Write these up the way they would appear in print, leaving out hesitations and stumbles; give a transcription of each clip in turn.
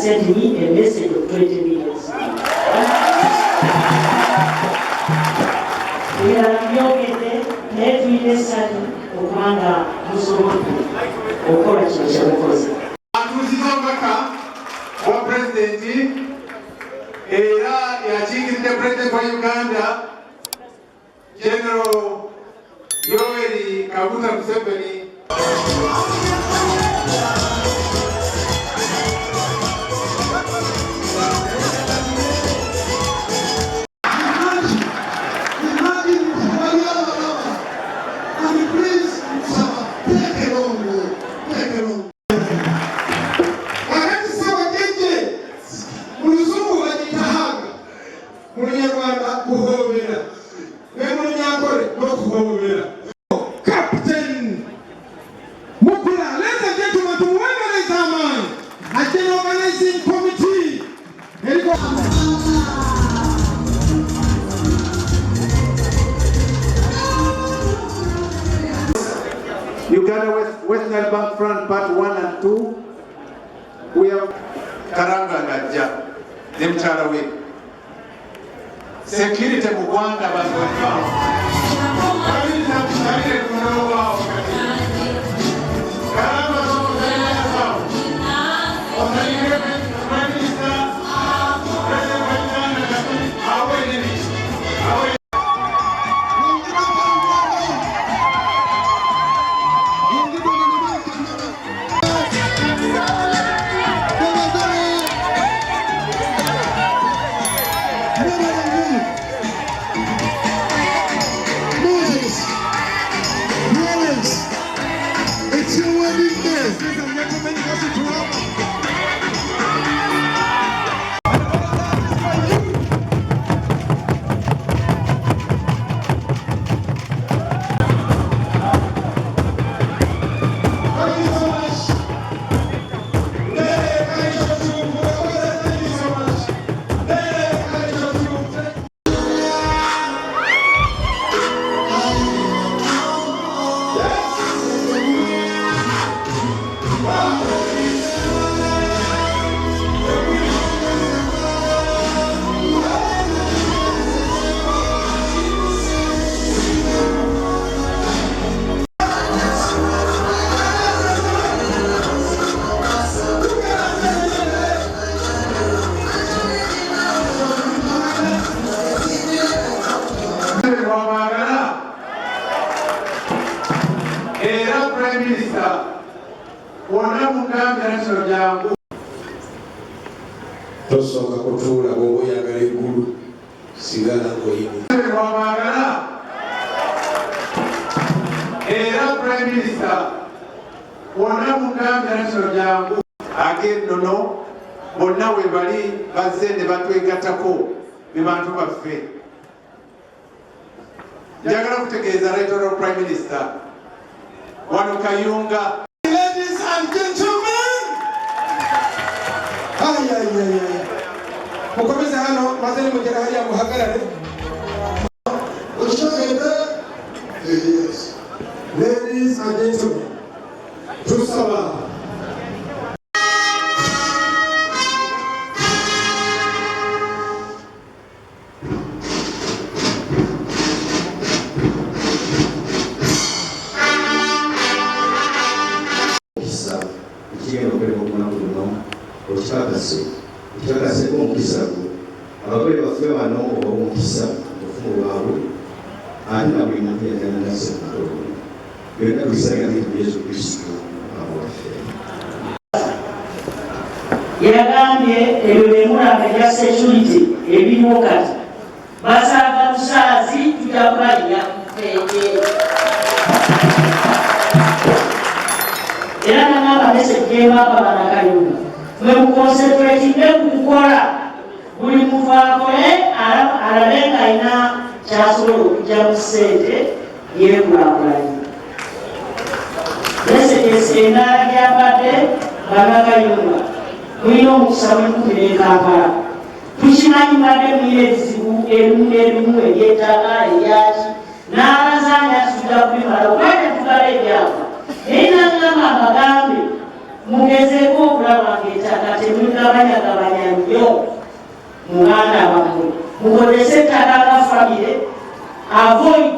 sent me a message of 20 million. Byogedde naye tulina essanyu okubanga musobodde okukola kino kyemukoze. Atuuziza omubaka wa pulezidenti era yakiikiridde pulezidenti wa Uganda General Yoweri Kaguta Museveni. Uganda Western Bank Front Part 1 and 2. We have Kalangwa Nabbanja Akwasiza we. Security Mugwanda Tosooka kutuula bw'oba oyagala eggulu sigala ng'oyini. Era Prime Minister wonna mugambye national jangu ag'ennono bonna we bali bazze ne batwegattako be bantu baffe. Njagala kutegeeza Right Honourable Prime Minister wano Kayunga. Ladies and gentlemen, mukomeze hano maze nimugera hariya muhagarare. Ladies and gentlemen, tusaba Chakase kumukisa abagore bafwe bano obumukisa ofumu bwabwe ate na buli muntu yagana nase mutoro byonna tubisaga mu Yesu Kristo abaffe. Yagambye ebyo bemulanga bya security ebiriwo kati basaaga busaazi tujja kubalira kufeete. Era nangamba message gyemapa bana Kayunga mwe mukonsentratinge kukola buli muntu akole alabe nga alina kyasobola okujja mu ssente yeekulakulanye. Message endala gyabadde bana Kayunga mulina omukisa mwekumi n'enkampala. Tukimanyi mbadde mulina ebizibu ebimu n'ebimu eby'ettaka ebyaki n'abazaanya tujja kubimala kubanga tugala ebyafa naye nangamba mbagambe mugezeeko okulaba ng'ettaka temulina mwegabanyagabanya nnyo mu baana bammwe mukozese ettaka nga famire avoid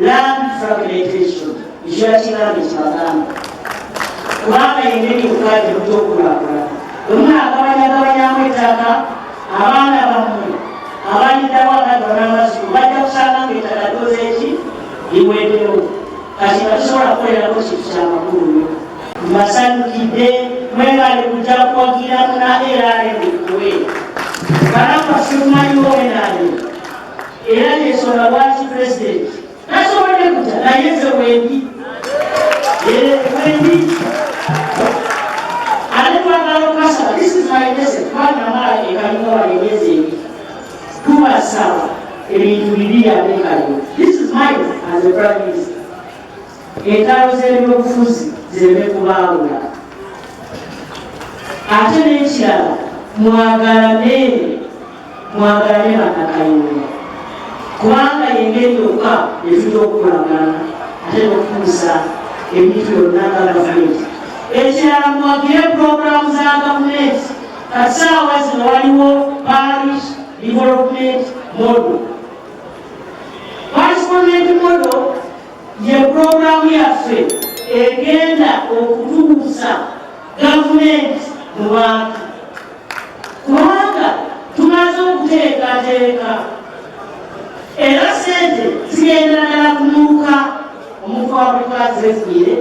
land fragmentation ekyo yakigambe kibagamba kubanga yengeri okukaje mutyokulaakulana bwemwagabanyagabanyamu ettaka abaana bammwe abaliddawo abaana n'amazulu bajja kusanga ngaettaka doze eki liweddewo kati nga tusobola kukolerako kintu kyamakulu nnyo mbasanyukidde mwebale kujja kuwagira muna erarem kuweera banakwaffe tumanyiwo enarem era yensonga lwaki pulezidenti nasobodde kutya naye nze wendi wendi ate twagala okukasaba this is my message twanamala ekayunga wali emyezi ebiri tubasaba ebintu bibiri abekaliyo this is mine as a prime minister entalo z'ebyobufuzi zireme kubaawula ate n'ekirala mwagalane bannakayunga kubanga yengeri yokka ezijja okukolagana ate n'okutuusa ebintu byonna nga gavumenti ekirala mwagire puroguramu za gavumenti kati saawa zino waliwo parish development model parish development model ye puroguramu yaffe egenda okutuusa gavumenti mu bantu kubanga tumaze okuteekateeka era sente zigenda ddala kumuuka omuntu wabulikazi eziire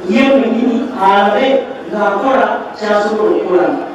ye mwenyini abe ng'akola kyasobola okukolamu